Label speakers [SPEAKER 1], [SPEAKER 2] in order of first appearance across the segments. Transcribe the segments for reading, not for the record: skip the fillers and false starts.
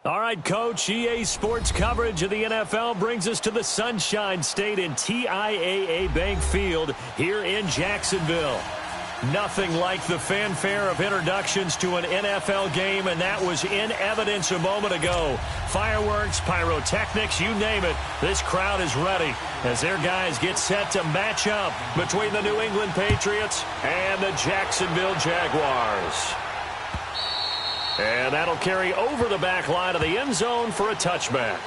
[SPEAKER 1] All right, Coach, EA Sports coverage of the NFL brings us to the Sunshine State in TIAA Bank Field here in Jacksonville. Nothing like the fanfare of introductions to an NFL game, and that was in evidence a moment ago. Fireworks, pyrotechnics, you name it. This crowd is ready as their guys get set to match up between the New England Patriots and the Jacksonville Jaguars. And that'll carry over the back line of the end zone for a touchback.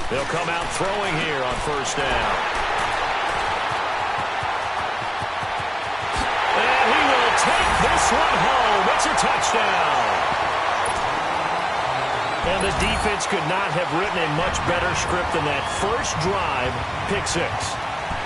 [SPEAKER 1] They'll come out throwing here on first down. And he will take this one home. It's a touchdown. And the defense could not have written a much better script than that. First drive, pick six.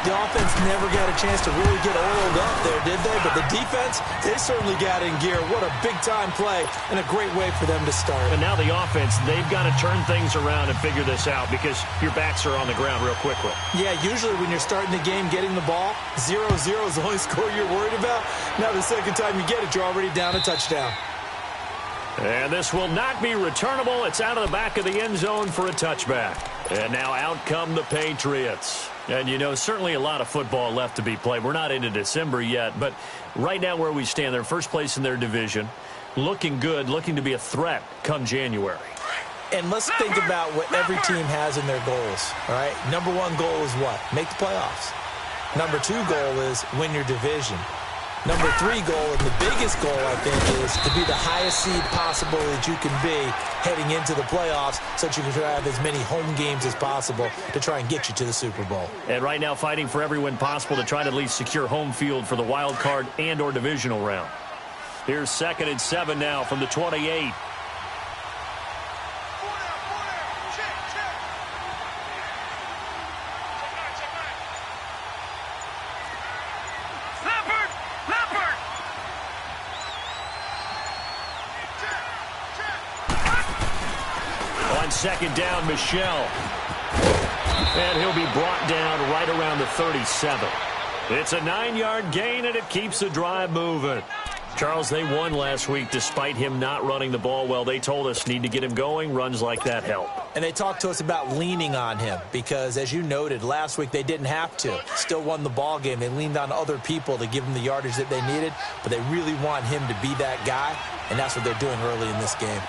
[SPEAKER 2] The offense never got a chance to really get oiled up there, did they? But the defense, they certainly got in gear. What a big-time play and a great way for them to start.
[SPEAKER 1] And now the offense, they've got to turn things around and figure this out because your backs are on the ground real quickly.
[SPEAKER 2] Yeah, usually when you're starting the game, getting the ball, 0-0 is the only score you're worried about. Now the second time you get it, you're already down a touchdown.
[SPEAKER 1] And this will not be returnable. It's out of the back of the end zone for a touchback. And now out come the Patriots. And, you know, certainly a lot of football left to be played. We're not into December yet, but right now where we stand, they're first place in their division, looking good, looking to be a threat come January.
[SPEAKER 2] And let's think about what every team has in their goals, all right? Number one goal is what? Make the playoffs. Number two goal is win your division. Number three goal, and the biggest goal, I think, is to be the highest seed possible that you can be heading into the playoffs so that you can have as many home games as possible to try and get you to the Super Bowl.
[SPEAKER 1] And right now fighting for every win possible to try to at least secure home field for the wild card and or divisional round. Here's 2nd and 7 now from the 28. Second down, Michelle. And he'll be brought down right around the 37. It's a 9-yard gain, and it keeps the drive moving. Charles, they won last week despite him not running the ball well. They told us need to get him going. Runs like that help.
[SPEAKER 2] And they talked to us about leaning on him because, as you noted, last week they didn't have to. Still won the ball game. They leaned on other people to give them the yardage that they needed, but they really want him to be that guy, and that's what they're doing early in this game.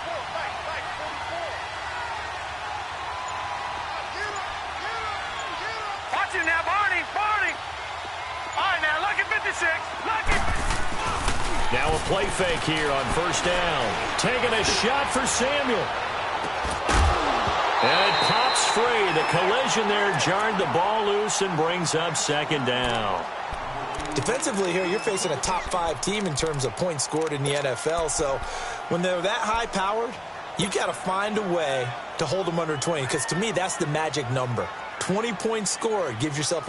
[SPEAKER 1] Now a play fake here on first down. Taking a shot for Samuel. And it pops free. The collision there jarred the ball loose and brings up second down.
[SPEAKER 2] Defensively here, you're facing a top 5 team in terms of points scored in the NFL. So when they're that high-powered, you got to find a way to hold them under 20. Because to me, that's the magic number. 20 points scored, you give yourself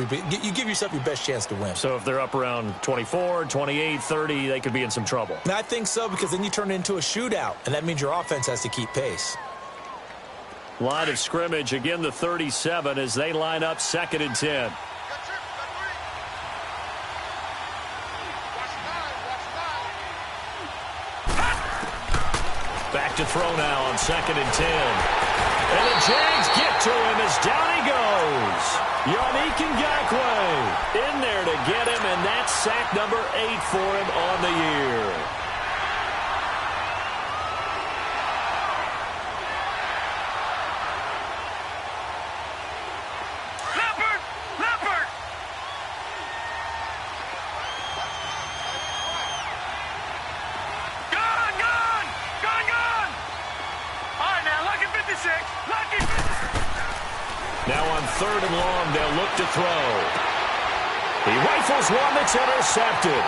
[SPEAKER 2] your best chance to win.
[SPEAKER 1] So if they're up around 24, 28, 30, they could be in some trouble.
[SPEAKER 2] And I think so, because then you turn it into a shootout, and that means your offense has to keep pace.
[SPEAKER 1] Line of scrimmage, again the 37 as they line up 2nd and 10. Back to throw now on 2nd and 10. And the Jags get to him as down he goes. Yannick Ngakoue in there to get him, and that's sack number 8 for him on the year. Now on 3rd and long, they'll look to throw. He rifles one that's intercepted.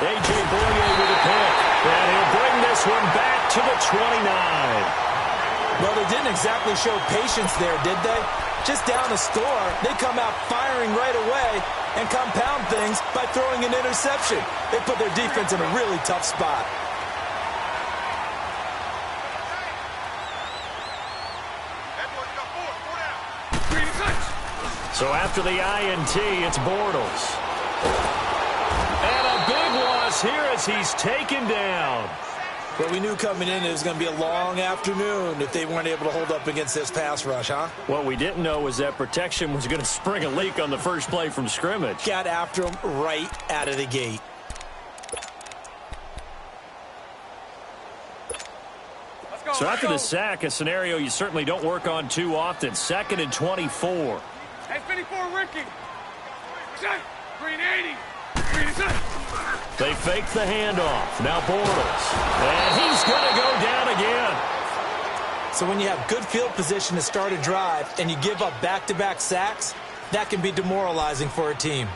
[SPEAKER 1] A.J. Boyer with a pick. And he'll bring this one back to the 29.
[SPEAKER 2] Well, they didn't exactly show patience there, did they? Just down a score, they come out firing right away and compound things by throwing an interception. They put their defense in a really tough spot.
[SPEAKER 1] So after the INT, it's Bortles. And a big loss here as he's taken down.
[SPEAKER 2] But we knew coming in it was going to be a long afternoon if they weren't able to hold up against this pass rush, huh?
[SPEAKER 1] What we didn't know was that protection was going to spring a leak on the first play from scrimmage.
[SPEAKER 2] Got after him right out of the gate.
[SPEAKER 1] So after the sack, a scenario you certainly don't work on too often. 2nd and 24.
[SPEAKER 3] Hey, 54, Ricky. Green 80. Green is up.
[SPEAKER 1] They fake the handoff. Now Bortles. And he's going to go down again.
[SPEAKER 2] So when you have good field position to start a drive and you give up back-to-back sacks, that can be demoralizing for a team.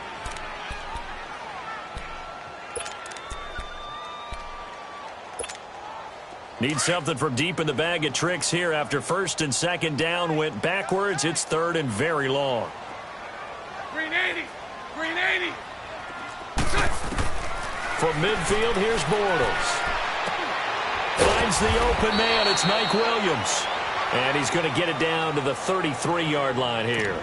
[SPEAKER 1] Need something from deep in the bag of tricks here after 1st and 2nd down went backwards. It's 3rd and very long.
[SPEAKER 3] Green 80. Green 80.
[SPEAKER 1] From midfield, here's Bortles. Finds the open man. It's Mike Williams. And he's going to get it down to the 33-yard line here.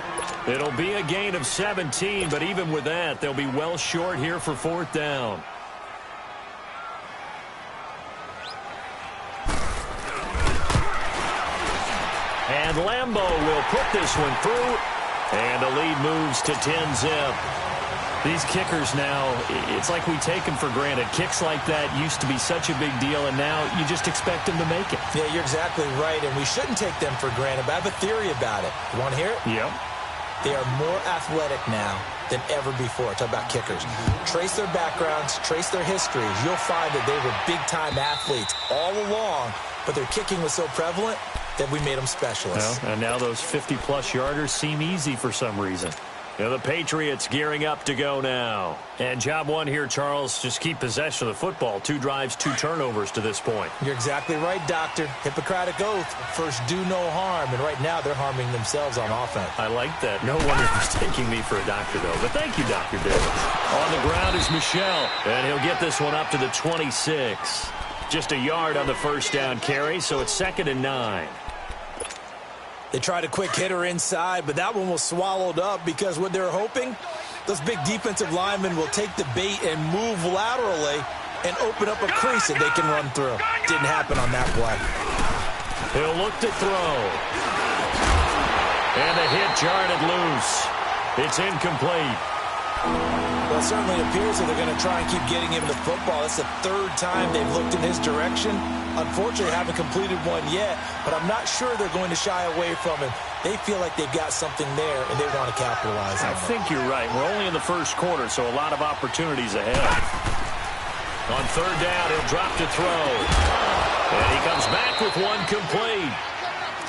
[SPEAKER 1] It'll be a gain of 17, but even with that, they'll be well short here for 4th down. And Lambo will put this one through. And the lead moves to 10-zip. These kickers now, it's like we take them for granted. Kicks like that used to be such a big deal, and now you just expect them to make it.
[SPEAKER 2] Yeah, you're exactly right, and we shouldn't take them for granted, but I have a theory about it. You want to hear it?
[SPEAKER 1] Yep.
[SPEAKER 2] They are more athletic now than ever before. Talk about kickers. Trace their backgrounds, trace their histories. You'll find that they were big-time athletes all along, but their kicking was so prevalent that we made them specialists.
[SPEAKER 1] Well, and now those 50-plus yarders seem easy for some reason. Now the Patriots gearing up to go now. And job one here, Charles, just keep possession of the football. 2 drives, 2 turnovers to this point.
[SPEAKER 2] You're exactly right, Doctor. Hippocratic oath. First, do no harm. And right now, they're harming themselves on offense.
[SPEAKER 1] I like that. No wonder he's taking me for a doctor, though. But thank you, Dr. Davis. On the ground is Michelle. And he'll get this one up to the 26. Just a yard on the first down carry, so it's 2nd and 9.
[SPEAKER 2] They tried a quick hitter inside, but that one was swallowed up because what they're hoping, those big defensive linemen will take the bait and move laterally and open up a crease that they can run through. Didn't happen on that play.
[SPEAKER 1] He'll look to throw. And the hit jarred it loose. It's incomplete.
[SPEAKER 2] Well, it certainly appears that they're going to try and keep getting him the football. That's the 3rd time they've looked in his direction. Unfortunately, haven't completed one yet, but I'm not sure they're going to shy away from him. They feel like they've got something there, and they want to capitalize on it.
[SPEAKER 1] I think you're right. We're only in the first quarter, so a lot of opportunities ahead. On 3rd down, he'll drop to throw. And he comes back with one complete.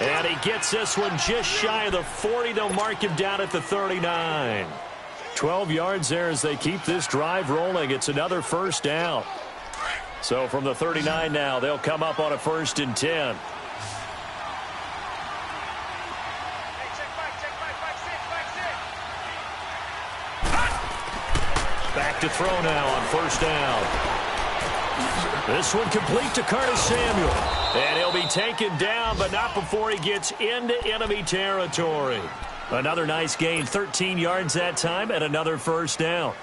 [SPEAKER 1] And he gets this one just shy of the 40. They'll mark him down at the 39. 12 yards there as they keep this drive rolling. It's another first down. So from the 39 now, they'll come up on a 1st and 10. Back to throw now on 1st down. This one complete to Curtis Samuel. And he'll be taken down, but not before he gets into enemy territory. Another nice gain, 13 yards that time, and another first down.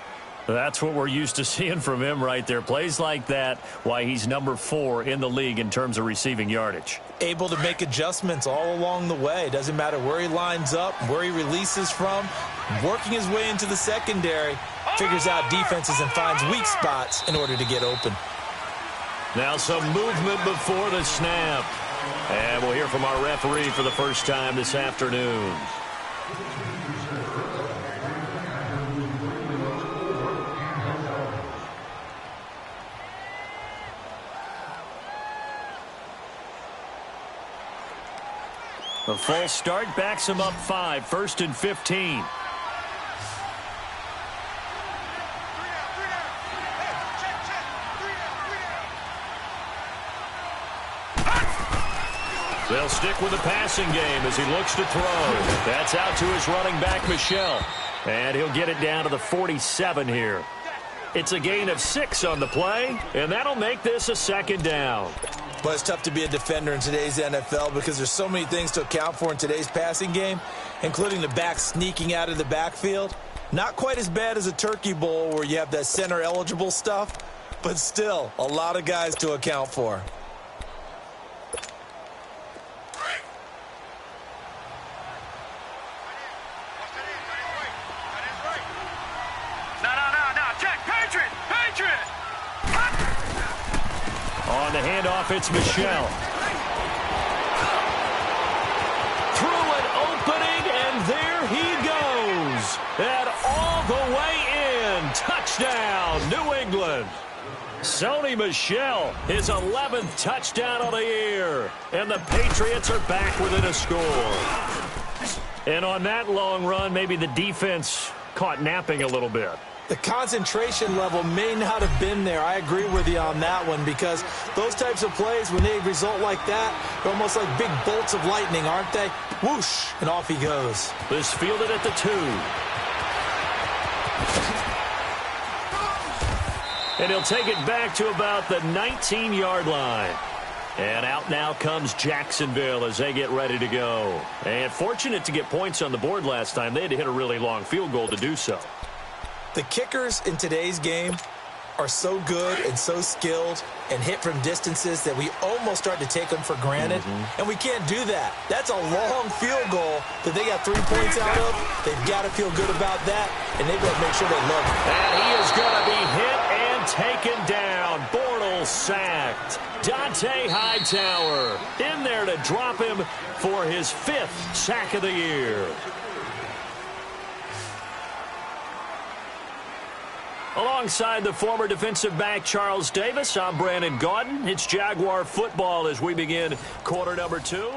[SPEAKER 1] That's what we're used to seeing from him right there. Plays like that, why he's number 4 in the league in terms of receiving yardage.
[SPEAKER 2] Able to make adjustments all along the way. Doesn't matter where he lines up, where he releases from. Working his way into the secondary, figures out defenses and finds weak spots in order to get open.
[SPEAKER 1] Now some movement before the snap. And we'll hear from our referee for the first time this afternoon. The false start backs him up 5, 1st and 15. They'll stick with the passing game as he looks to throw. That's out to his running back, Michel. And he'll get it down to the 47 here. It's a gain of 6 on the play, and that'll make this a second down.
[SPEAKER 2] But it's tough to be a defender in today's NFL because there's so many things to account for in today's passing game, including the back sneaking out of the backfield. Not quite as bad as a turkey bowl where you have that center-eligible stuff, but still a lot of guys to account for.
[SPEAKER 1] On the handoff, it's Michel. Through an opening, and there he goes. And all the way in. Touchdown, New England. Sony Michel, his 11th touchdown of the year. And the Patriots are back within a score. And on that long run, maybe the defense caught napping a little bit.
[SPEAKER 2] The concentration level may not have been there. I agree with you on that one because those types of plays, when they result like that, they're almost like big bolts of lightning, aren't they? Whoosh, and off he goes.
[SPEAKER 1] This fielded at the 2. And he'll take it back to about the 19-yard line. And out now comes Jacksonville as they get ready to go. And fortunate to get points on the board last time. They had to hit a really long field goal to do so.
[SPEAKER 2] The kickers in today's game are so good and so skilled and hit from distances that we almost start to take them for granted. And we can't do that. That's a long field goal that they got 3 points out of. They've got to feel good about that, and they've got to make sure they love it.
[SPEAKER 1] And he is going to be hit and taken down. Bortles sacked. Dante Hightower in there to drop him for his 5th sack of the year. Alongside the former defensive back Charles Davis, I'm Brandon Gaudin. It's Jaguar football as we begin quarter number 2.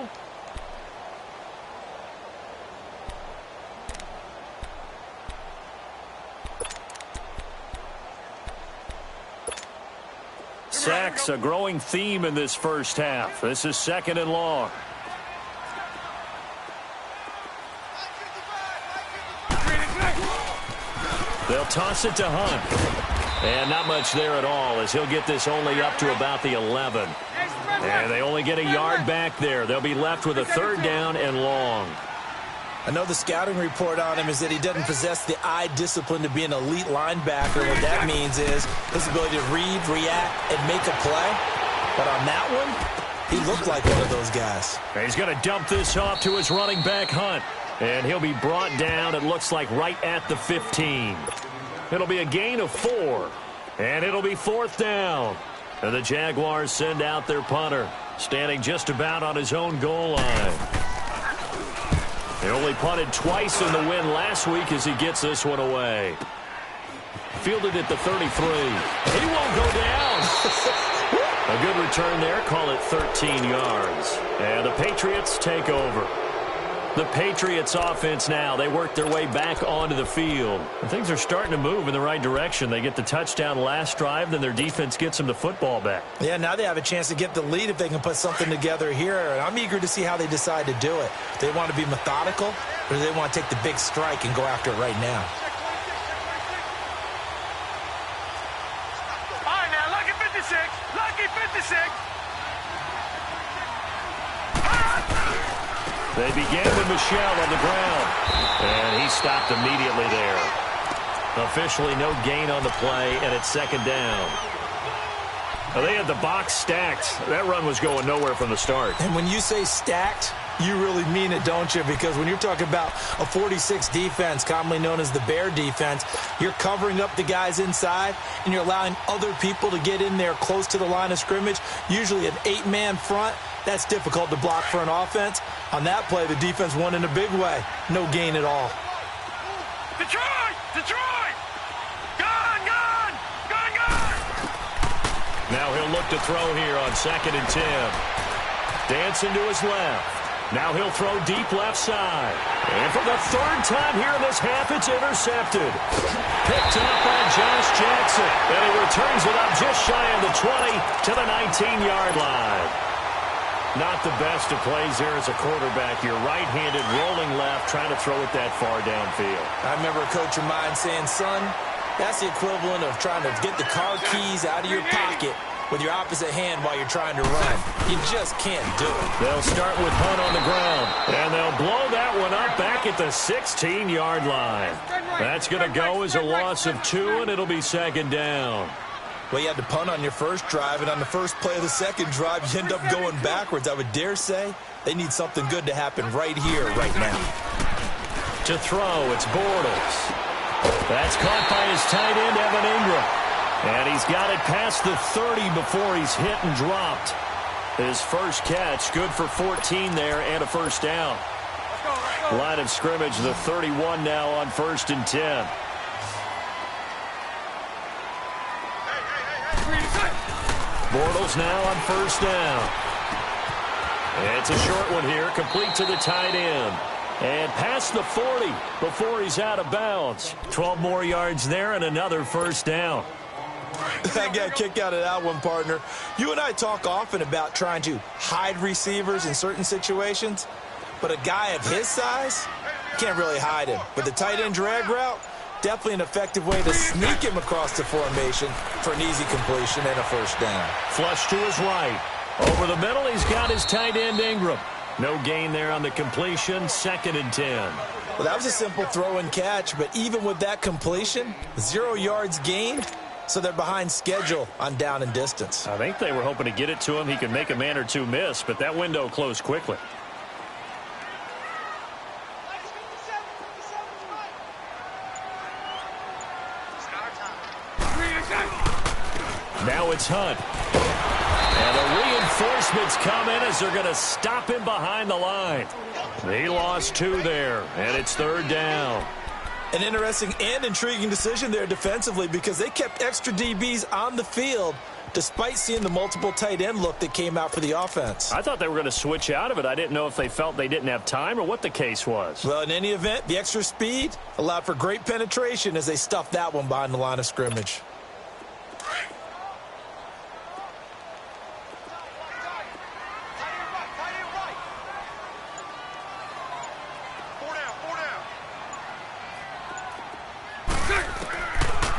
[SPEAKER 1] Sacks, a growing theme in this first half. This is 2nd and long. They'll toss it to Hunt. And not much there at all as he'll get this only up to about the 11. And they only get a yard back there. They'll be left with a 3rd down and long.
[SPEAKER 2] I know the scouting report on him is that he doesn't possess the eye discipline to be an elite linebacker. What that means is his ability to read, react, and make a play. But on that one, he looked like one of those guys.
[SPEAKER 1] And he's going to dump this off to his running back, Hunt. And he'll be brought down, it looks like, right at the 15. It'll be a gain of 4. And it'll be 4th down. And the Jaguars send out their punter, standing just about on his own goal line. He only punted twice in the win last week as he gets this one away. Fielded at the 33. He won't go down. A good return there. Call it 13 yards. And the Patriots take over. The Patriots offense now, they work their way back onto the field. And things are starting to move in the right direction. They get the touchdown last drive, then their defense gets them the football back.
[SPEAKER 2] Yeah, now they have a chance to get the lead if they can put something together here. And I'm eager to see how they decide to do it. Do they want to be methodical, or do they want to take the big strike and go after it right now?
[SPEAKER 3] All right, now, lucky 56. Lucky 56.
[SPEAKER 1] They began with Michel on the ground, and he stopped immediately there. Officially no gain on the play, and it's 2nd down. Now, they had the box stacked. That run was going nowhere from the start.
[SPEAKER 2] And when you say stacked, you really mean it, don't you? Because when you're talking about a 46 defense, commonly known as the Bear defense, you're covering up the guys inside, and you're allowing other people to get in there close to the line of scrimmage, usually an 8-man front. That's difficult to block for an offense. On that play, the defense won in a big way. No gain at all.
[SPEAKER 3] Detroit! Detroit! Gone! Gone! Gone! Gone!
[SPEAKER 1] Now he'll look to throw here on 2nd and 10. Dancing to his left. Now he'll throw deep left side. And for the 3rd time here in this half, it's intercepted. Picked up by Josh Jackson. And he returns it up just shy of the 20 to the 19-yard line. Not the best of plays there as a quarterback. You're right-handed, rolling left, trying to throw it that far downfield.
[SPEAKER 2] I remember a coach of mine saying, son, that's the equivalent of trying to get the car keys out of your pocket with your opposite hand while you're trying to run. You just can't do it.
[SPEAKER 1] They'll start with Hunt on the ground, and they'll blow that one up back at the 16-yard line. That's going to go as a loss of 2, and it'll be second down.
[SPEAKER 2] Well, you had to punt on your first drive, and on the first play of the second drive, you end up going backwards. I would dare say they need something good to happen right here, right now.
[SPEAKER 1] To throw, it's Bortles. That's caught by his tight end, Evan Ingram. And he's got it past the 30 before he's hit and dropped. His first catch, good for 14 there and a first down. Line of scrimmage, the 31 now on 1st and 10. Bortles now on 1st down. It's a short one here, complete to the tight end. And past the 40 before he's out of bounds. 12 more yards there and another first down.
[SPEAKER 2] I got a kick out of that one, partner. You and I talk often about trying to hide receivers in certain situations, but a guy of his size can't really hide him. But the tight end drag route, definitely an effective way to sneak him across the formation for an easy completion and a first down.
[SPEAKER 1] Flush to his right. Over the middle, he's got his tight end Ingram. No gain there on the completion, 2nd and 10.
[SPEAKER 2] Well, that was a simple throw and catch, but even with that completion, 0 yards gained, so they're behind schedule on down and distance.
[SPEAKER 1] I think they were hoping to get it to him. He could make a man or two miss, but that window closed quickly. Now it's Hunt. And the reinforcements come in as they're going to stop him behind the line. He lost 2 there, and it's 3rd down.
[SPEAKER 2] An interesting and intriguing decision there defensively because they kept extra DBs on the field despite seeing the multiple tight end look that came out for the offense.
[SPEAKER 1] I thought they were going to switch out of it. I didn't know if they felt they didn't have time or what the case was.
[SPEAKER 2] Well, in any event, the extra speed allowed for great penetration as they stuffed that one behind the line of scrimmage.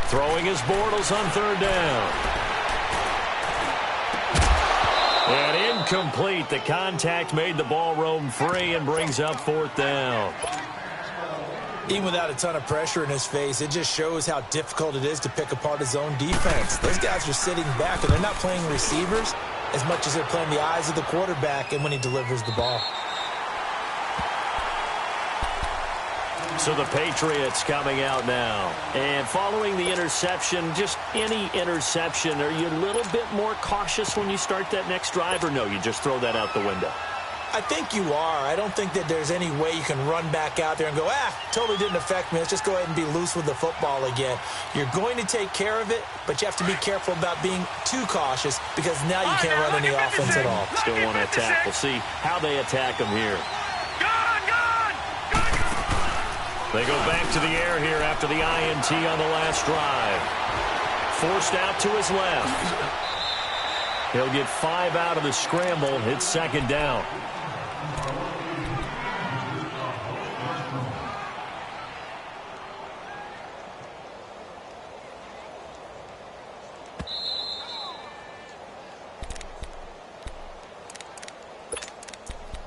[SPEAKER 1] Throwing his Bortles on 3rd down. And incomplete. The contact made the ball roam free and brings up 4th down.
[SPEAKER 2] Even without a ton of pressure in his face, it just shows how difficult it is to pick apart his own defense. Those guys are sitting back, and they're not playing receivers as much as they're playing the eyes of the quarterback and when he delivers the ball.
[SPEAKER 1] So the Patriots coming out now. And following the interception, just any interception, are you a little bit more cautious when you start that next drive, or no, you just throw that out the window?
[SPEAKER 2] I think you are. I don't think that there's any way you can run back out there and go, totally didn't affect me. Let's just go ahead and be loose with the football again. You're going to take care of it, but you have to be careful about being too cautious because now you can't run any offense at all.
[SPEAKER 1] Still want to attack. We'll see how they attack him here. They go back to the air here after the INT on the last drive. Forced out to his left. He'll get 5 out of the scramble. It's 2nd down.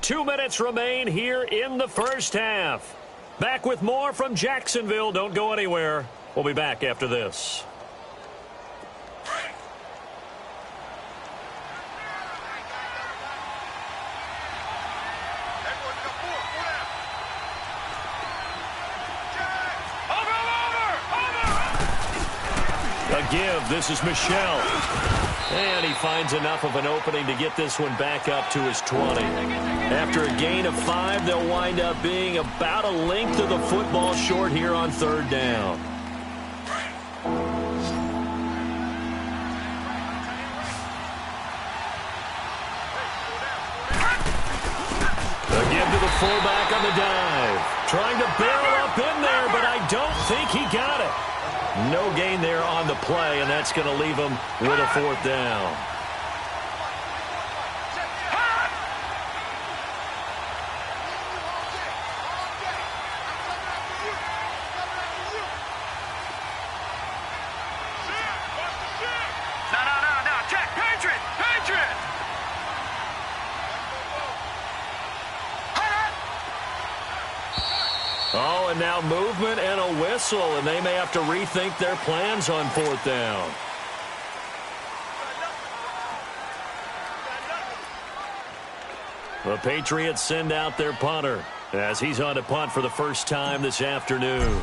[SPEAKER 1] Two minutes remain here in the first half. Back with more from Jacksonville. Don't go anywhere. We'll be back after this. A give. This is Michel. And he finds enough of an opening to get this one back up to his 20. After a gain of 5, they'll wind up being about a length of the football short here on 3rd down. A give to the fullback on the dive. Trying to barrel up in there, but I don't think he got it. No gain there on the play, and that's going to leave him with a 4th down. and now movement and a whistle, and they may have to rethink their plans on 4th down. The Patriots send out their punter as he's on to punt for the first time this afternoon.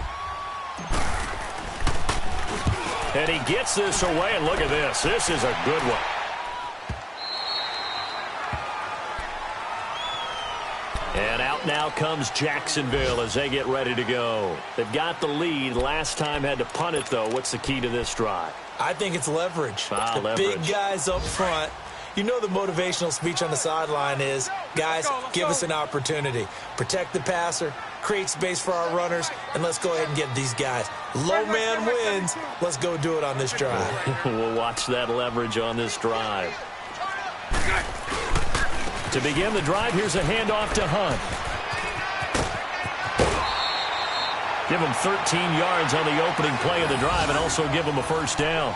[SPEAKER 1] And he gets this away, and look at this. This is a good one. And out now comes Jacksonville as they get ready to go. They've got the lead. Last time had to punt it, though. What's the key to this drive?
[SPEAKER 2] I think it's leverage. The
[SPEAKER 1] leverage.
[SPEAKER 2] Big guys up front. You know the motivational speech on the sideline is, guys, give us an opportunity. Protect the passer, create space for our runners, and let's go ahead and get these guys. Low man wins. Let's go do it on this drive.
[SPEAKER 1] We'll watch that leverage on this drive. To begin the drive, here's a handoff to Hunt. Give him 13 yards on the opening play of the drive and also give him a first down.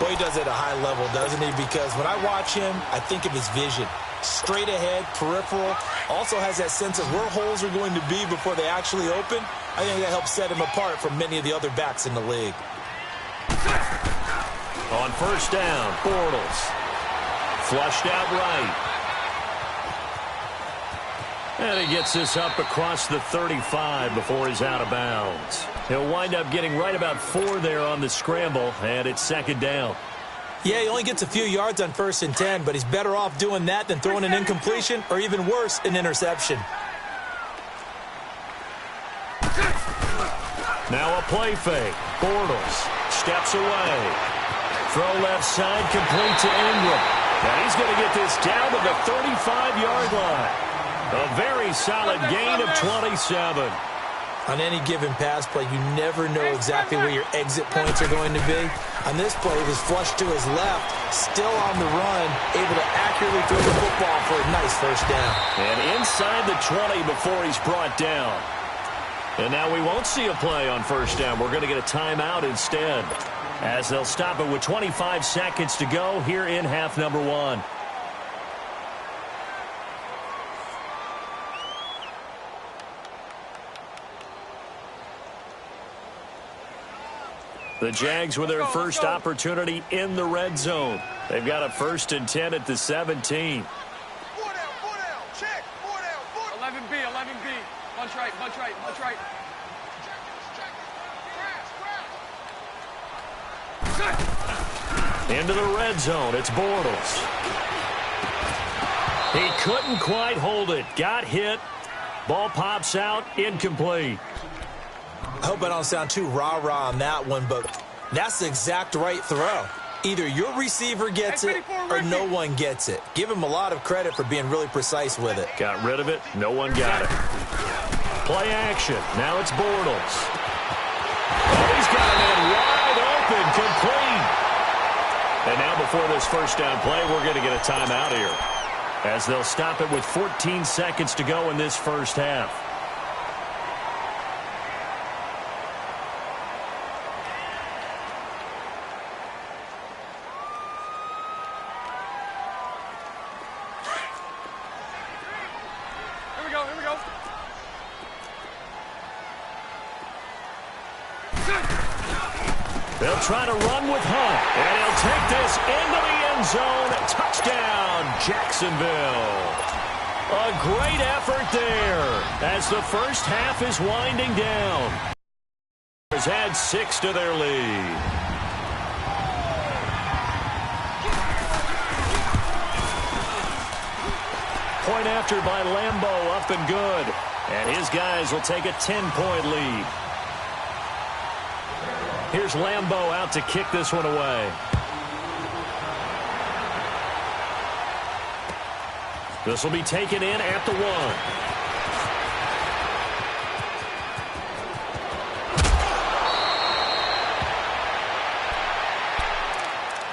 [SPEAKER 2] Boy, he does it at a high level, doesn't he? Because when I watch him, I think of his vision. Straight ahead, peripheral. Also has that sense of where holes are going to be before they actually open. I think that helps set him apart from many of the other backs in the league.
[SPEAKER 1] On first down, Bortles. Flushed out right. And he gets this up across the 35 before he's out of bounds. He'll wind up getting right about 4 there on the scramble, and it's 2nd down.
[SPEAKER 2] Yeah, he only gets a few yards on 1st and 10, but he's better off doing that than throwing an incompletion or even worse, an interception.
[SPEAKER 1] Now a play fake. Bortles steps away. Throw left side, complete to Ingram. And he's going to get this down to the 35-yard line. A very solid gain of 27.
[SPEAKER 2] On any given pass play, you never know exactly where your exit points are going to be. On this play, he was flushed to his left, still on the run, able to accurately throw the football for a nice first down.
[SPEAKER 1] And inside the 20 before he's brought down. And now we won't see a play on first down. We're going to get a timeout instead, as they'll stop it with 25 seconds to go here in half number 1. The Jags with their first opportunity in the red zone. They've got a 1st and 10 at the 17.
[SPEAKER 3] 4 down, check, 4 down, 11B, 11B. Bunch right, bunch right, bunch right.
[SPEAKER 1] Into the red zone, it's Bortles. He couldn't quite hold it. Got hit. Ball pops out, incomplete.
[SPEAKER 2] I hope I don't sound too rah-rah on that one, but that's the exact right throw. Either your receiver gets it or no one gets it. Give him a lot of credit for being really precise with it.
[SPEAKER 1] Got rid of it. No one got it. Play action. Now it's Bortles. Oh, he's got a man wide open, complete. And now before this first down play, we're going to get a timeout here, as they'll stop it with 14 seconds to go in this first half.
[SPEAKER 3] Here we go.
[SPEAKER 1] They'll try to run with Hunt, and he'll take this into the end zone. Touchdown, Jacksonville. A great effort there as the first half is winding down. Has had 6 to their lead. Point after by Lambeau, up and good. And his guys will take a 10-point lead. Here's Lambeau out to kick this one away. This will be taken in at the 1.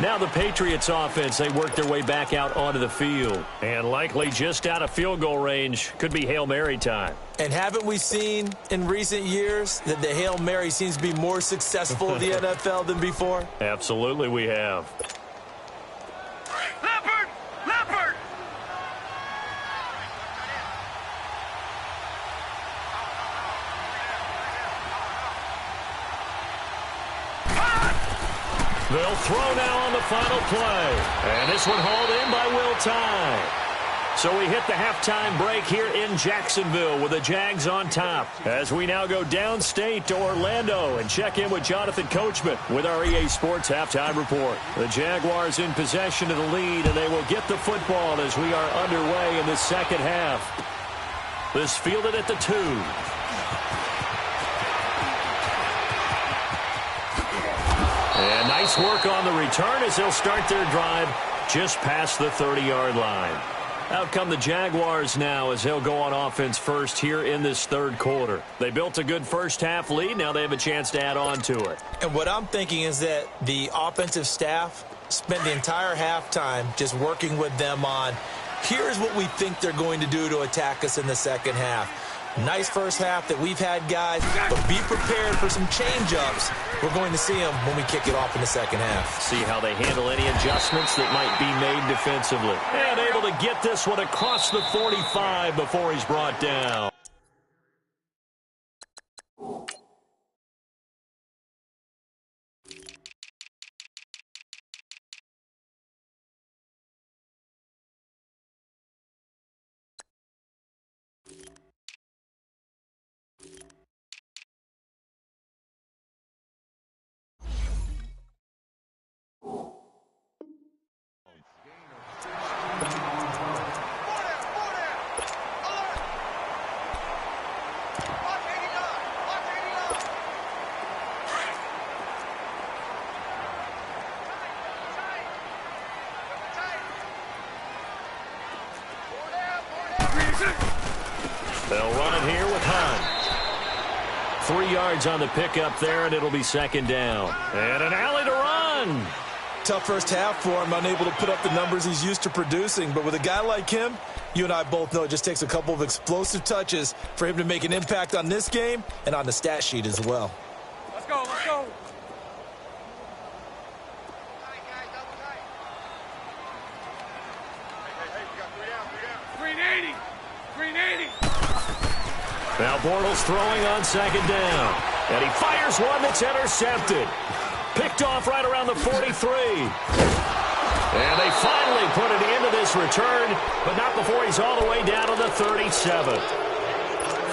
[SPEAKER 1] Now the Patriots offense, they work their way back out onto the field. And likely just out of field goal range. Could be Hail Mary time.
[SPEAKER 2] And haven't we seen in recent years that the Hail Mary seems to be more successful in the NFL than before?
[SPEAKER 1] Absolutely we have.
[SPEAKER 3] Leopard!
[SPEAKER 1] They'll throw now on the final play. And this one hauled in by Will Tye. So we hit the halftime break here in Jacksonville with the Jags on top. As we now go downstate to Orlando and check in with Jonathan Coachman with our EA Sports halftime report. The Jaguars in possession of the lead, and they will get the football as we are underway in the second half. This fielded at the 2. And nice work on the return as they'll start their drive just past the 30-yard line. Out come the Jaguars now as they'll go on offense first here in this third quarter. They built a good first-half lead. Now they have a chance to add on to it.
[SPEAKER 2] And what I'm thinking is that the offensive staff spent the entire halftime just working with them on, here's what we think they're going to do to attack us in the second half. Nice first half that we've had, guys, but be prepared for some change-ups. We're going to see them when we kick it off in the second half.
[SPEAKER 1] See how they handle any adjustments that might be made defensively. And able to get this one across the 45 before he's brought down. They'll run it here with Hunt. 3 yards on the pickup there, and it'll be second down. And an alley to run.
[SPEAKER 2] Tough first half for him, unable to put up the numbers he's used to producing. But with a guy like him, you and I both know it just takes a couple of explosive touches for him to make an impact on this game and on the stat sheet as well.
[SPEAKER 3] Let's go, let's go.
[SPEAKER 1] Now Bortles throwing on second down. And he fires one that's intercepted. Picked off right around the 43. And they finally put an end to this return, but not before he's all the way down to the 37.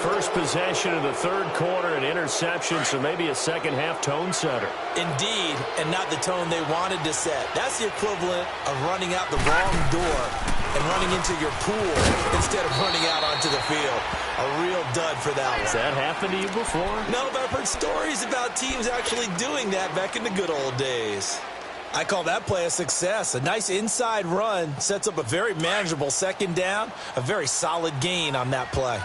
[SPEAKER 1] First possession of the third quarter, an interception, so maybe a second-half tone setter.
[SPEAKER 2] Indeed, and not the tone they wanted to set. That's the equivalent of running out the wrong door and running into your pool instead of running out onto the field. A real dud for that one.
[SPEAKER 1] Has that happened to you before?
[SPEAKER 2] No, but I've heard stories about teams actually doing that back in the good old days. I call that play a success. A nice inside run sets up a very manageable second down, a very solid gain on that play.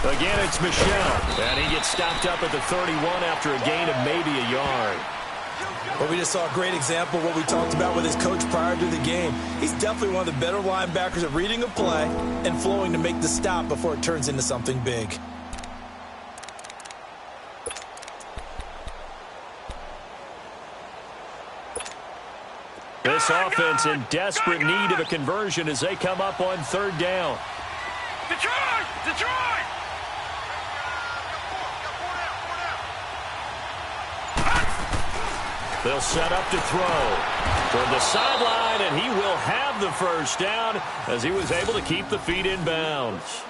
[SPEAKER 1] Again, it's Michel. And he gets stopped up at the 31 after a gain of maybe a yard.
[SPEAKER 2] Well, we just saw a great example of what we talked about with his coach prior to the game. He's definitely one of the better linebackers at reading a play and flowing to make the stop before it turns into something big.
[SPEAKER 1] This offense in desperate need of a conversion as they come up on third down.
[SPEAKER 3] Detroit! Detroit!
[SPEAKER 1] They'll set up to throw toward the sideline, and he will have the first down as he was able to keep the feet in bounds.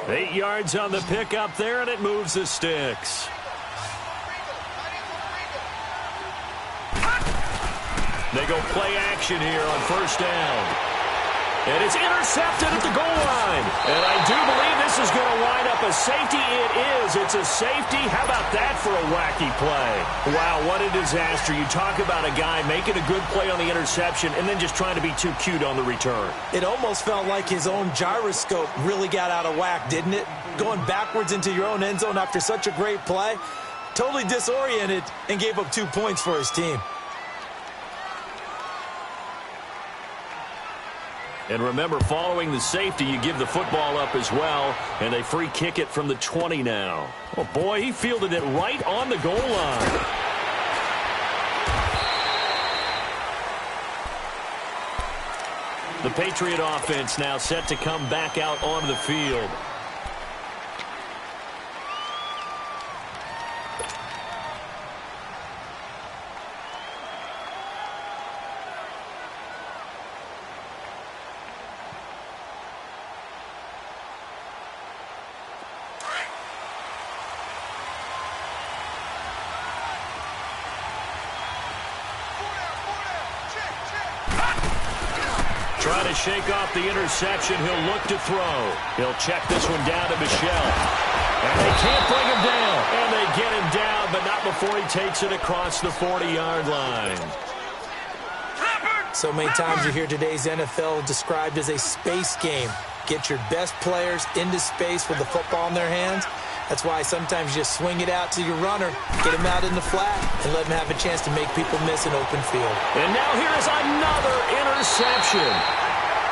[SPEAKER 1] 8 yards on the pickup there, and it moves the sticks. They go play action here on first down. And it's intercepted at the goal line. And I do believe this is going to wind up a safety. It is. It's a safety. How about that for a wacky play? Wow, what a disaster. You talk about a guy making a good play on the interception and then just trying to be too cute on the return.
[SPEAKER 2] It almost felt like his own gyroscope really got out of whack, didn't it? Going backwards into your own end zone after such a great play. Totally disoriented and gave up 2 points for his team.
[SPEAKER 1] And remember, following the safety, you give the football up as well, and they free kick it from the 20 now. Oh, boy, he fielded it right on the goal line. The Patriot offense now set to come back out onto the field. Trying to shake off the interception. He'll look to throw. He'll check this one down to Michel. And they can't bring him down. And they get him down, but not before he takes it across the 40-yard line.
[SPEAKER 2] So many times you hear today's NFL described as a space game. Get your best players into space with the football in their hands. That's why sometimes you just swing it out to your runner, get him out in the flat, and let him have a chance to make people miss an open field.
[SPEAKER 1] And now here's another interception.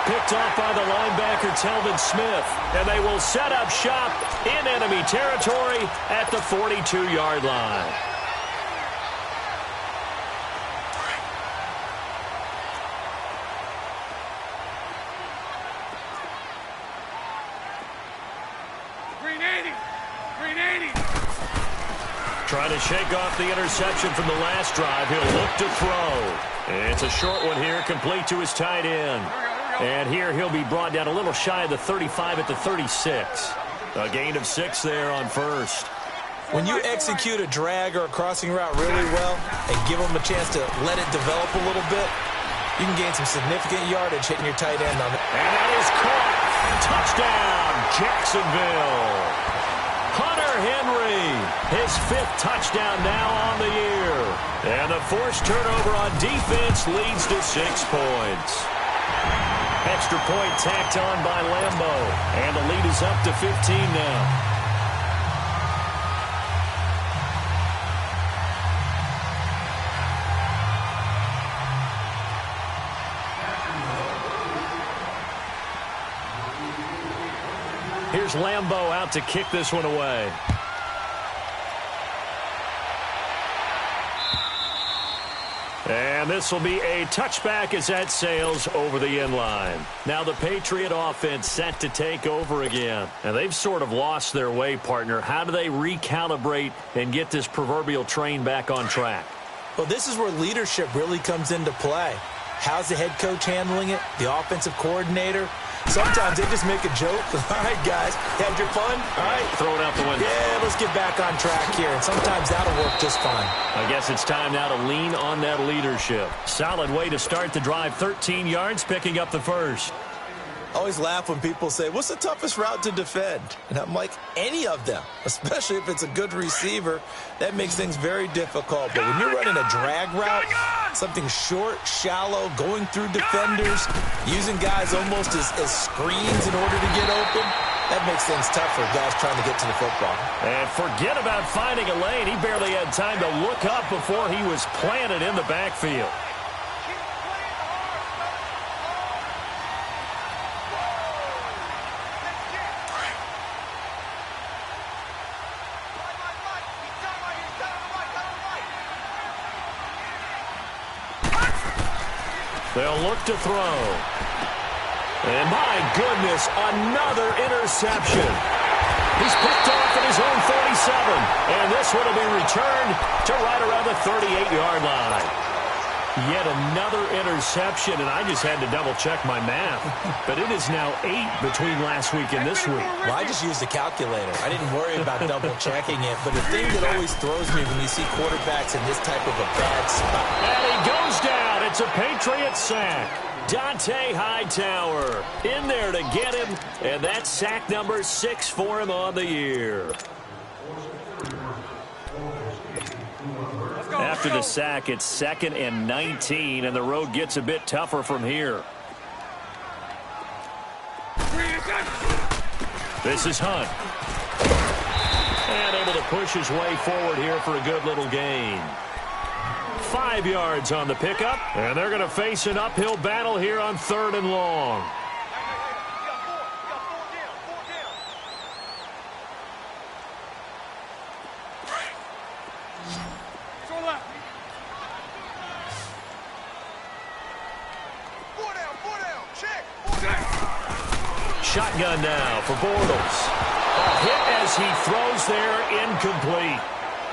[SPEAKER 1] Picked off by the linebacker, Telvin Smith. And they will set up shop in enemy territory at the 42-yard line. Trying to shake off the interception from the last drive. He'll look to throw. And it's a short one here, complete to his tight end. And here he'll be brought down a little shy of the 35 at the 36. A gain of 6 there on first.
[SPEAKER 2] When you execute a drag or a crossing route really well and give them a chance to let it develop a little bit, you can gain some significant yardage hitting your tight end on it.
[SPEAKER 1] And that is caught. Touchdown, Jacksonville. Hunter Henry, his 5th touchdown now on the year. And the forced turnover on defense leads to 6 points. Extra point tacked on by Lambo. And the lead is up to 15 now. Here's Lambo out to kick this one away. And this will be a touchback as that sails over the end line. Now the Patriot offense set to take over again. And they've sort of lost their way, partner. How do they recalibrate and get this proverbial train back on track?
[SPEAKER 2] Well, this is where leadership really comes into play. How's the head coach handling it? The offensive coordinator? Sometimes they just make a joke. All right, guys, had your fun? All right.
[SPEAKER 1] Throw it out the window.
[SPEAKER 2] Yeah, let's get back on track here. And sometimes that'll work just fine.
[SPEAKER 1] I guess it's time now to lean on that leadership. Solid way to start the drive. 13 yards, picking up the first.
[SPEAKER 2] I always laugh when people say, what's the toughest route to defend? And I'm like, any of them, especially if it's a good receiver. That makes things very difficult. But when you're running a drag route, something short, shallow, going through defenders, using guys almost as screens in order to get open, that makes things tough for guys trying to get to the football.
[SPEAKER 1] And forget about finding a lane. He barely had time to look up before he was planted in the backfield. They'll look to throw. And my goodness, another interception. He's picked off at his own 47. And this one will be returned to right around the 38-yard line. Yet another interception, and I just had to double-check my math. But it is now 8 between last week and this week.
[SPEAKER 2] Well, I just used a calculator. I didn't worry about double-checking it. But the thing that always throws me when you see quarterbacks in this type of a bad spot.
[SPEAKER 1] And he goes down. It's a Patriot sack. Dante Hightower in there to get him. And that's sack number 6 for him on the year. After the sack, it's 2nd and 19, and the road gets a bit tougher from here. This is Hunt. And able to push his way forward here for a good little gain. 5 yards on the pickup, and they're going to face an uphill battle here on 3rd and long.
[SPEAKER 3] Four down, check.
[SPEAKER 1] shotgun now for Bortles. A hit as he throws there, incomplete.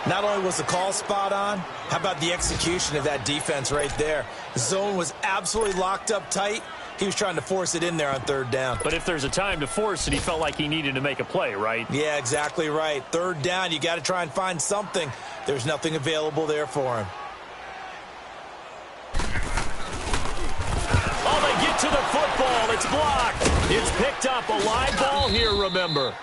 [SPEAKER 2] Not only was the call spot on, how about the execution of that defense right there? The zone was absolutely locked up tight. He was trying to force it in there on third down.
[SPEAKER 1] But if there's a time to force it, he felt like he needed to make a play, right?
[SPEAKER 2] Yeah, exactly right. Third down, you got to try and find something. There's nothing available there for him.
[SPEAKER 1] Oh, they get to the football. It's blocked. It's picked up. A live ball here, remember.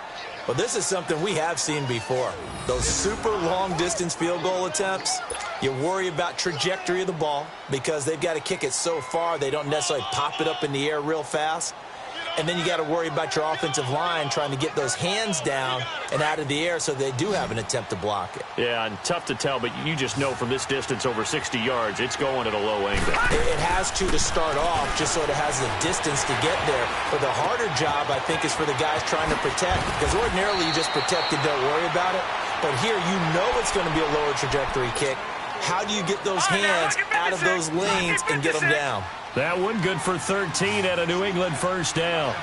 [SPEAKER 2] Well, this is something we have seen before. Those super long-distance field goal attempts, you worry about trajectory of the ball because they've got to kick it so far they don't necessarily pop it up in the air real fast. And then you got to worry about your offensive line trying to get those hands down and out of the air so they do have an attempt to block it.
[SPEAKER 1] Yeah, and tough to tell, but you just know from this distance over 60 yards, it's going at a low angle.
[SPEAKER 2] It has to start off just so it has the distance to get there. But the harder job, I think, is for the guys trying to protect because ordinarily you just protect and don't worry about it. But here you know it's going to be a lower trajectory kick. How do you get those hands out of those lanes and get them down?
[SPEAKER 1] That one good for 13 at a New England first down.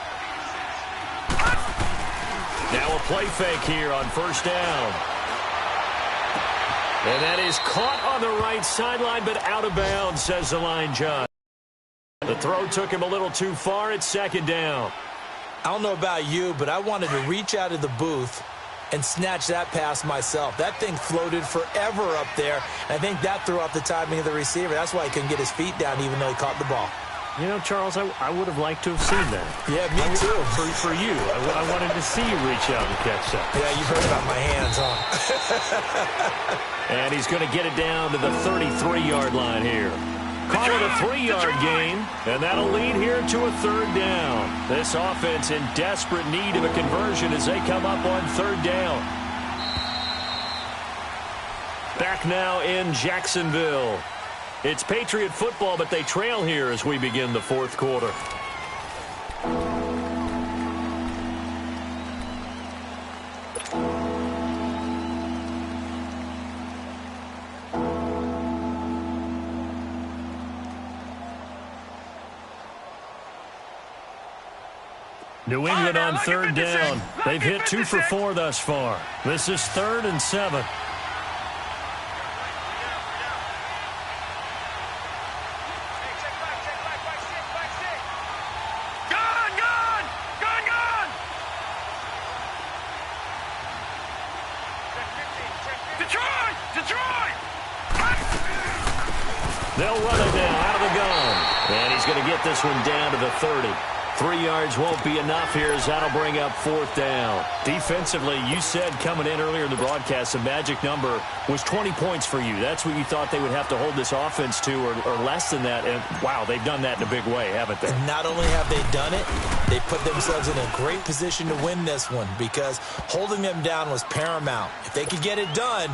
[SPEAKER 1] Now a play fake here on first down. And that is caught on the right sideline, but out of bounds, says the line judge. The throw took him a little too far. It's second down.
[SPEAKER 2] I don't know about you, but I wanted to reach out of the booth and snatch that pass myself. That thing floated forever up there. And I think that threw off the timing of the receiver. That's why he couldn't get his feet down even though he caught the ball.
[SPEAKER 1] You know, Charles, I would have liked to have seen that.
[SPEAKER 2] Yeah, me too.
[SPEAKER 1] For you. I wanted to see you reach out and catch that.
[SPEAKER 2] Yeah, you heard about my hands, huh?
[SPEAKER 1] And he's going to get it down to the 33-yard line here. Call it a 3-yard gain, and that'll lead here to a third down. This offense in desperate need of a conversion as they come up on third down. Back now in Jacksonville. It's Patriot football, but they trail here as we begin the fourth quarter. New England on third down. They've hit 2 for 4 thus far. This is 3rd and 7. They'll run it now out of the gun. And he's going to get this one down to the 30. 3 yards won't be enough here as that'll bring up fourth down. Defensively, you said coming in earlier in the broadcast, the magic number was 20 points for you. That's what you thought they would have to hold this offense to or less than that. And, wow, they've done that in a big way, haven't they?
[SPEAKER 2] And not only have they done it, they put themselves in a great position to win this one because holding them down was paramount. If they could get it done,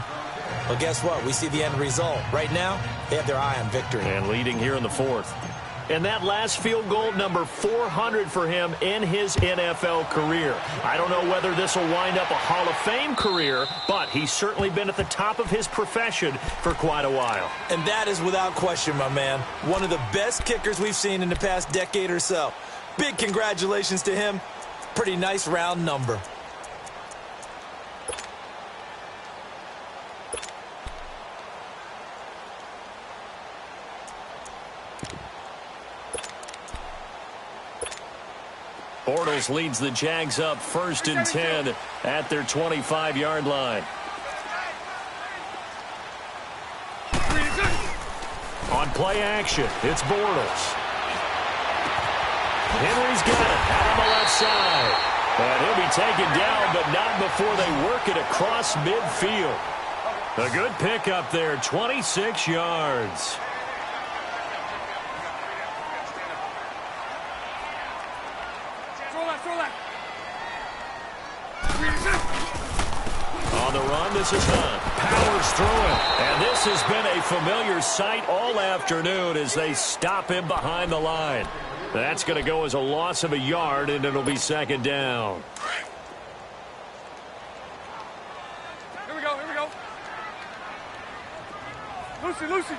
[SPEAKER 2] well, guess what? We see the end result. Right now, they have their eye on victory.
[SPEAKER 1] And leading here in the fourth. And that last field goal, number 400 for him in his NFL career. I don't know whether this will wind up a Hall of Fame career, but he's certainly been at the top of his profession for quite a while.
[SPEAKER 2] And that is without question, my man. One of the best kickers we've seen in the past decade or so. Big congratulations to him. Pretty nice round number.
[SPEAKER 1] Bortles leads the Jags up 1st and 10 at their 25-yard line. On play action, it's Bortles. Henry's got it out on the left side. And he'll be taken down, but not before they work it across midfield. A good pickup there, 26 yards. On the run, this is Hunt. Powers through it. And this has been a familiar sight all afternoon as they stop him behind the line. That's going to go as a loss of a yard, and it'll be second down.
[SPEAKER 3] Here we go, here we go. Lucy, Lucy.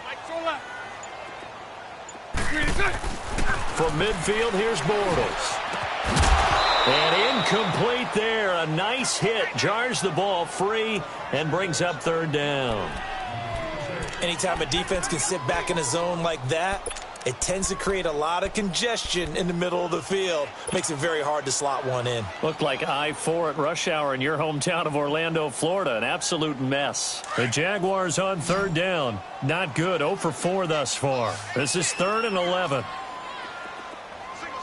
[SPEAKER 3] Mike, throw left. Green is it.
[SPEAKER 1] From midfield, here's Bortles. And incomplete there. A nice hit. Jars the ball free and brings up third down.
[SPEAKER 2] Anytime a defense can sit back in a zone like that, it tends to create a lot of congestion in the middle of the field. Makes it very hard to slot one in.
[SPEAKER 1] Looked like I-4 at rush hour in your hometown of Orlando, Florida. An absolute mess. The Jaguars on third down. Not good. 0 for 4 thus far. This is 3rd and 11.
[SPEAKER 3] Single.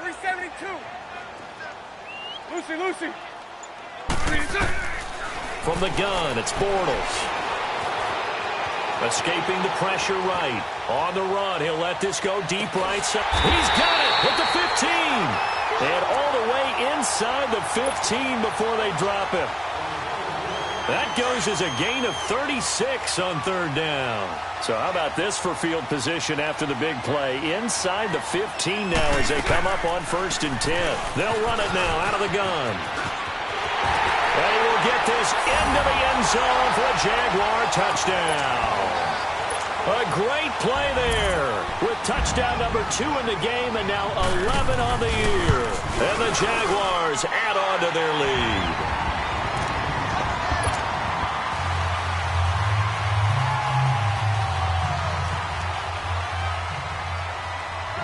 [SPEAKER 3] 372. Lucy.
[SPEAKER 1] From the gun, it's Bortles. Escaping the pressure right. On the run, he'll let this go deep right side. He's got it at the 15. And all the way inside the 15 before they drop him. That goes as a gain of 36 on third down. So how about this for field position after the big play? Inside the 15 now as they come up on 1st and 10. They'll run it now out of the gun. They will get this into the end zone for a Jaguar touchdown. A great play there with touchdown number 2 in the game and now 11 on the year. And the Jaguars add on to their lead.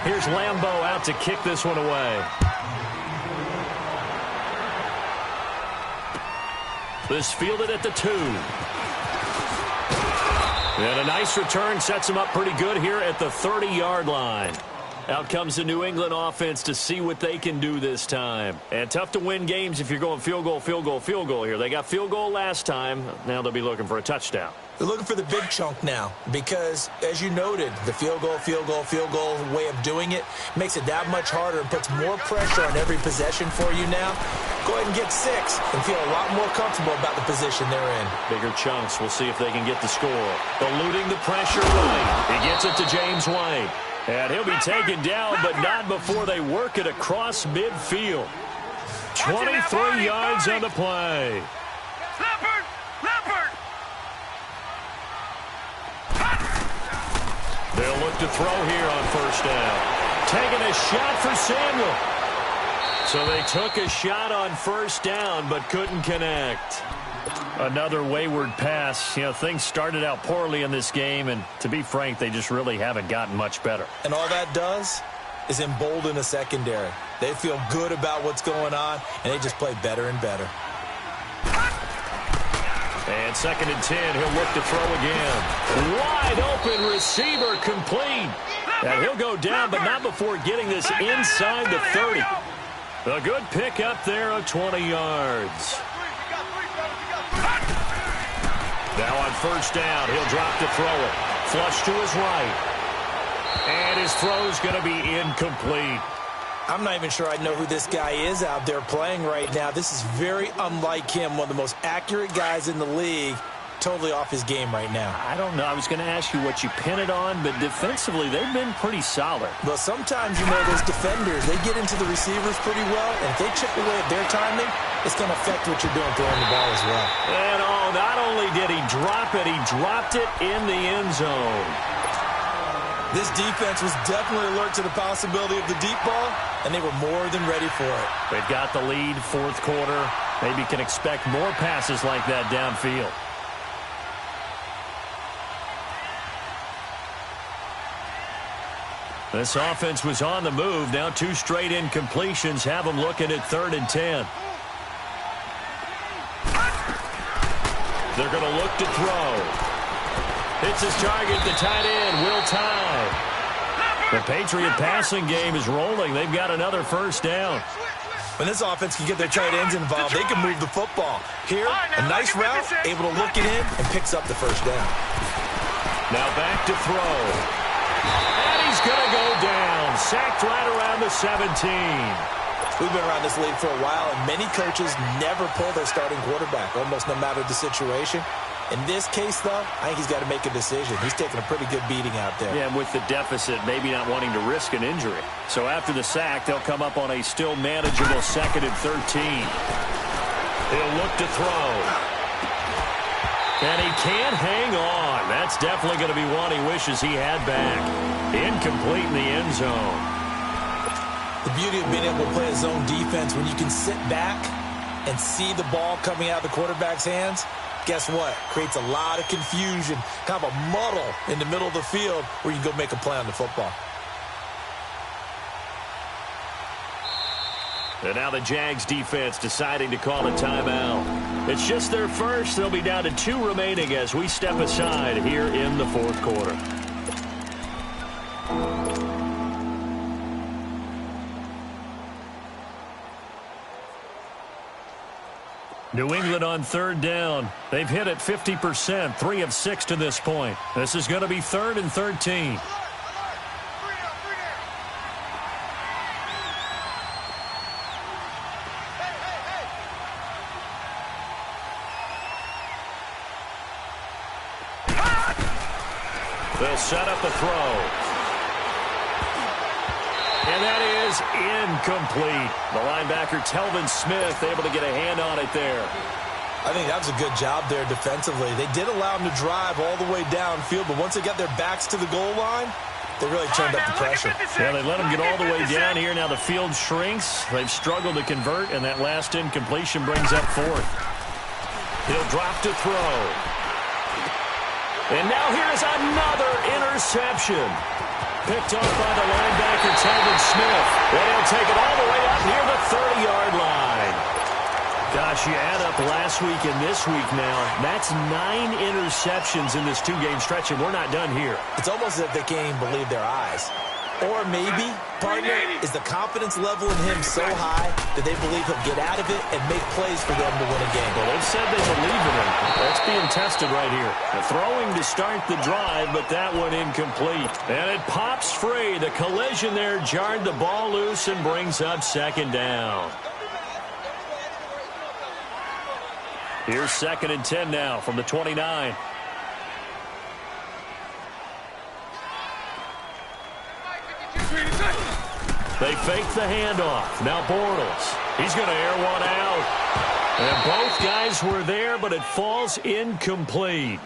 [SPEAKER 1] Here's Lambeau out to kick this one away. This fielded at the 2. And a nice return sets him up pretty good here at the 30-yard line. Out comes the New England offense to see what they can do this time. And tough to win games if you're going field goal here. They got field goal last time. Now they'll be looking for a touchdown.
[SPEAKER 2] They're looking for the big chunk now because, as you noted, the field goal way of doing it makes it that much harder and puts more pressure on every possession for you now. Go ahead and get 6 and feel a lot more comfortable about the position they're in.
[SPEAKER 1] Bigger chunks. We'll see if they can get the score. Eluding the pressure right. He gets it to James White. And he'll be taken down, but not before they work it across midfield. 23 yards on the play. They'll look to throw here on 1st down. Taking a shot for Samuel. So they took a shot on 1st down, but couldn't connect. Another wayward pass. You know, things started out poorly in this game, and to be frank, they just really haven't gotten much better.
[SPEAKER 2] And all that does is embolden the secondary. They feel good about what's going on, and they just play better and better.
[SPEAKER 1] And 2nd and 10, he'll look to throw again. Wide open receiver complete. And he'll go down, but not before getting this inside the 30. A good pick up there of 20 yards. Now on 1st down, he'll drop to throw it. Flush to his right. And his throw's going to be incomplete.
[SPEAKER 2] I'm not even sure I know who this guy is out there playing right now. This is very unlike him, one of the most accurate guys in the league. Totally off his game right now.
[SPEAKER 1] I don't know. I was going to ask you what you pin it on, but defensively, they've been pretty solid.
[SPEAKER 2] Well, sometimes, you know, those defenders, they get into the receivers pretty well, and if they chip away at their timing, it's going to affect what you're doing throwing the ball as well.
[SPEAKER 1] And not only did he drop it, he dropped it in the end zone.
[SPEAKER 2] This defense was definitely alert to the possibility of the deep ball, and they were more than ready for it.
[SPEAKER 1] They've got the lead, 4th quarter. Maybe can expect more passes like that downfield. This offense was on the move. Now 2 straight incompletions have them looking at 3rd and 10. They're going to look to throw. Hits his target, the tight end, Will Tye. The Patriot passing game is rolling. They've got another 1st down.
[SPEAKER 2] When this offense can get their tight ends involved, they can move the football. Here, a nice route, able to look it in, and picks up the 1st down.
[SPEAKER 1] Now back to throw. And he's going to go down. Sacked right around the 17.
[SPEAKER 2] We've been around this league for a while, and many coaches never pull their starting quarterback, almost no matter the situation. In this case, though, I think he's got to make a decision. He's taking a pretty good beating out there.
[SPEAKER 1] Yeah, and with the deficit, maybe not wanting to risk an injury. So after the sack, they'll come up on a still manageable 2nd and 13. He'll look to throw. And he can't hang on. That's definitely going to be one he wishes he had back. Incomplete in the end zone.
[SPEAKER 2] The beauty of being able to play a zone defense when you can sit back and see the ball coming out of the quarterback's hands, guess what? Creates a lot of confusion, kind of a muddle in the middle of the field where you can go make a play on the football.
[SPEAKER 1] And now the Jags defense deciding to call a timeout. It's just their first. They'll be down to 2 remaining as we step aside here in the fourth quarter. New England on third down. They've hit it 50%, 3 of 6 to this point. This is going to be 3rd and 13. They'll set up the throw. And that is incomplete. The linebacker, Telvin Smith, able to get a hand on it there.
[SPEAKER 2] I think that was a good job there defensively. They did allow them to drive all the way downfield, but once they got their backs to the goal line, they really turned up the pressure.
[SPEAKER 1] Yeah, they let them get all the way down here. Now the field shrinks. They've struggled to convert, and that last incompletion brings up 4th. He'll drop to throw. And now here's another interception. Picked off by the linebacker, Telvin Smith. And he'll take it all the way up near the 30-yard line. Gosh, you add up last week and this week now. That's 9 interceptions in this 2-game stretch, and we're not done here.
[SPEAKER 2] It's almost as if they can't even believe their eyes. Or maybe, partner, is the confidence level in him so high that they believe he'll get out of it and make plays for them to win a game.
[SPEAKER 1] Well, they've said they believe in him. That's being tested right here. The throwing to start the drive, but that one incomplete. And it pops free. The collision there jarred the ball loose and brings up 2nd down. Here's 2nd and 10 now from the 29. They fake the handoff. Now Bortles. He's going to air one out. And both guys were there, but it falls incomplete.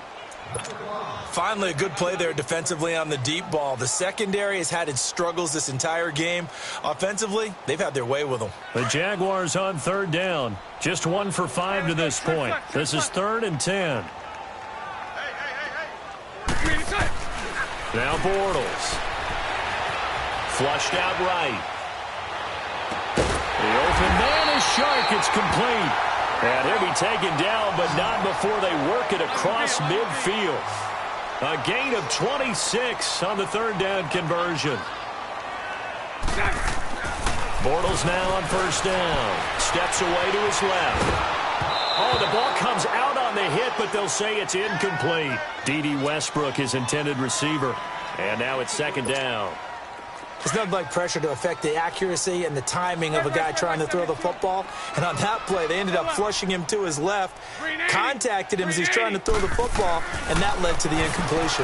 [SPEAKER 2] Finally, a good play there defensively on the deep ball. The secondary has had its struggles this entire game. Offensively, they've had their way with them.
[SPEAKER 1] The Jaguars on 3rd down. Just 1 for 5 to this point. This is 3rd and 10. Now Bortles. Flushed out right. The open man is Shark. It's complete. And he'll be taken down, but not before they work it across midfield. A gain of 26 on the 3rd down conversion. Bortles now on 1st down. Steps away to his left. Oh, the ball comes out on the hit, but they'll say it's incomplete. D.D. Westbrook, his intended receiver. And now it's 2nd down.
[SPEAKER 2] There's nothing like pressure to affect the accuracy and the timing of a guy trying to throw the football. And on that play, they ended up flushing him to his left, contacted him as he's trying to throw the football, and that led to the incompletion.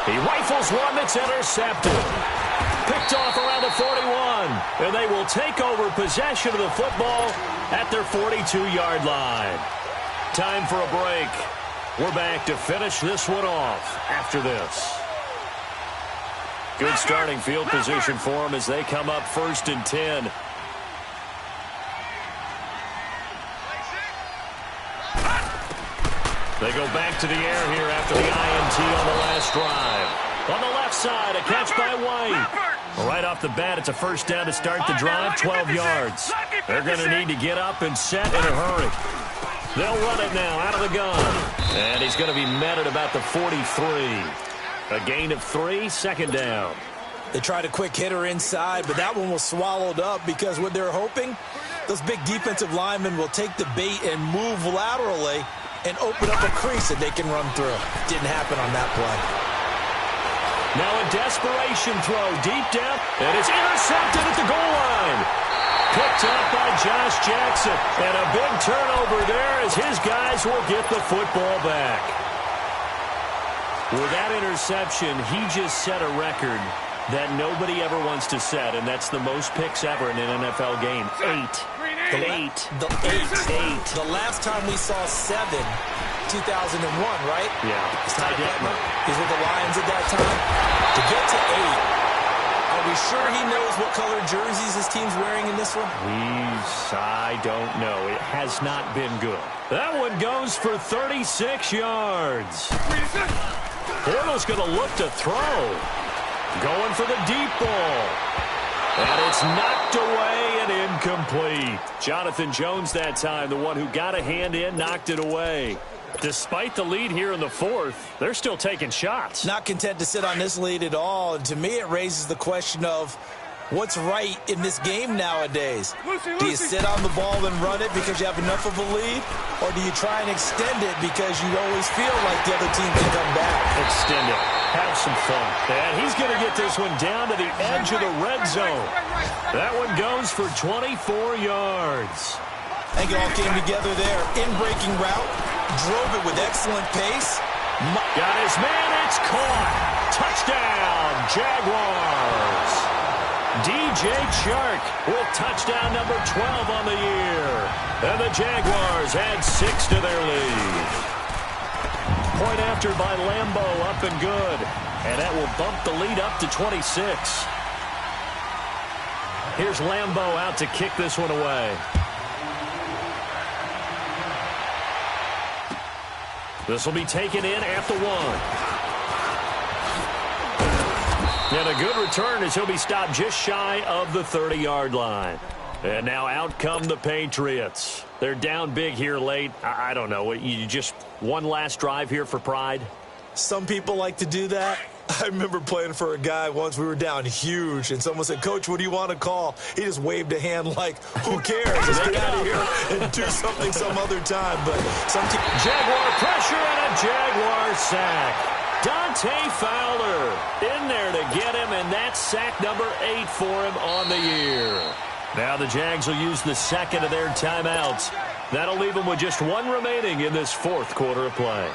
[SPEAKER 1] He rifles one that's intercepted. Picked off around the 41. And they will take over possession of the football at their 42-yard line. Time for a break. We're back to finish this one off after this. Good starting field position for them as they come up 1st and 10. They go back to the air here after the INT on the last drive. On the left side, a catch by White. Right off the bat, it's a 1st down to start the drive, 12 yards. They're going to need to get up and set in a hurry. They'll run it now out of the gun. And he's going to be met at about the 43. A gain of 3, 2nd down.
[SPEAKER 2] They tried a quick hitter inside, but that one was swallowed up because what they're hoping, those big defensive linemen will take the bait and move laterally and open up a crease that they can run through. Didn't happen on that play.
[SPEAKER 1] Now a desperation throw deep down, and it's intercepted at the goal line. Picked up by Josh Jackson, and a big turnover there as his guys will get the football back. With that interception, he just set a record that nobody ever wants to set, and that's the most picks ever in an NFL game. 8.
[SPEAKER 2] The last time we saw 7 2001, right?
[SPEAKER 1] Yeah.
[SPEAKER 2] He's with the Lions at that time. To get to 8, are we sure he knows what color jerseys his team's wearing in this one?
[SPEAKER 1] I don't know. It has not been good. That one goes for 36 yards. Bortles going to look to throw. Going for the deep ball. And it's knocked away and incomplete. Jonathan Jones that time, the one who got a hand in, knocked it away. Despite the lead here in the fourth, they're still taking shots.
[SPEAKER 2] Not content to sit on this lead at all. And to me, it raises the question of what's right in this game nowadays. Do you sit on the ball and run it because you have enough of a lead? Or do you try and extend it because you always feel like the other team can come back?
[SPEAKER 1] Extend it. Have some fun. And he's going to get this one down to the edge of the red zone. That one goes for 24 yards.
[SPEAKER 2] I think it all came together there. In-breaking route. Drove it with excellent pace.
[SPEAKER 1] Got his man. It's caught. Touchdown, Jaguars. DJ Chark with touchdown number 12 on the year. And the Jaguars add 6 to their lead. Point after by Lambo, up and good. And that will bump the lead up to 26. Here's Lambo out to kick this one away. This will be taken in at the 1. And a good return as he'll be stopped just shy of the 30-yard line. And now out come the Patriots. They're down big here late. I don't know. You just one last drive here for pride?
[SPEAKER 2] Some people like to do that. I remember playing for a guy once. We were down huge, and someone said, "Coach, what do you want to call?" He just waved a hand like, who cares? Let's get out of here and do something some other time. But some
[SPEAKER 1] Jaguar pressure and a Jaguar sack. Dante Fowler in there to get him, and that's sack number 8 for him on the year. Now the Jags will use the second of their timeouts. That'll leave them with just one remaining in this fourth quarter of play.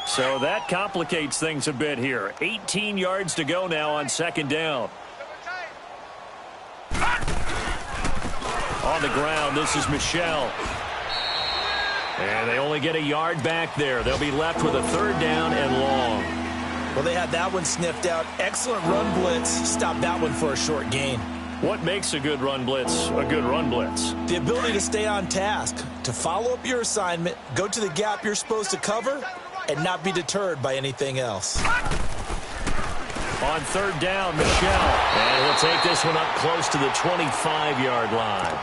[SPEAKER 1] So that complicates things a bit here. 18 yards to go now on second down. On the ground, this is Michel. And they only get a yard back there. They'll be left with a third down and long.
[SPEAKER 2] Well, they had that one sniffed out. Excellent run blitz. Stopped that one for a short gain.
[SPEAKER 1] What makes a good run blitz a good run blitz?
[SPEAKER 2] The ability to stay on task, to follow up your assignment, go to the gap you're supposed to cover, and not be deterred by anything else.
[SPEAKER 1] On third down, Michel. And he'll take this one up close to the 25-yard line.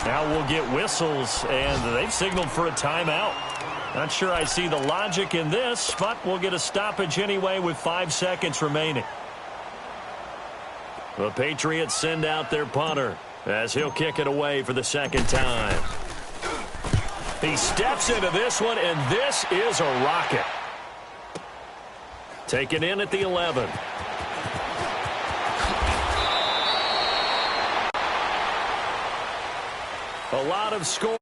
[SPEAKER 1] Now we'll get whistles, and they've signaled for a timeout. Not sure I see the logic in this, but we'll get a stoppage anyway with 5 seconds remaining. The Patriots send out their punter as he'll kick it away for the second time. He steps into this one, and this is a rocket. Taken in at the 11. A lot of score.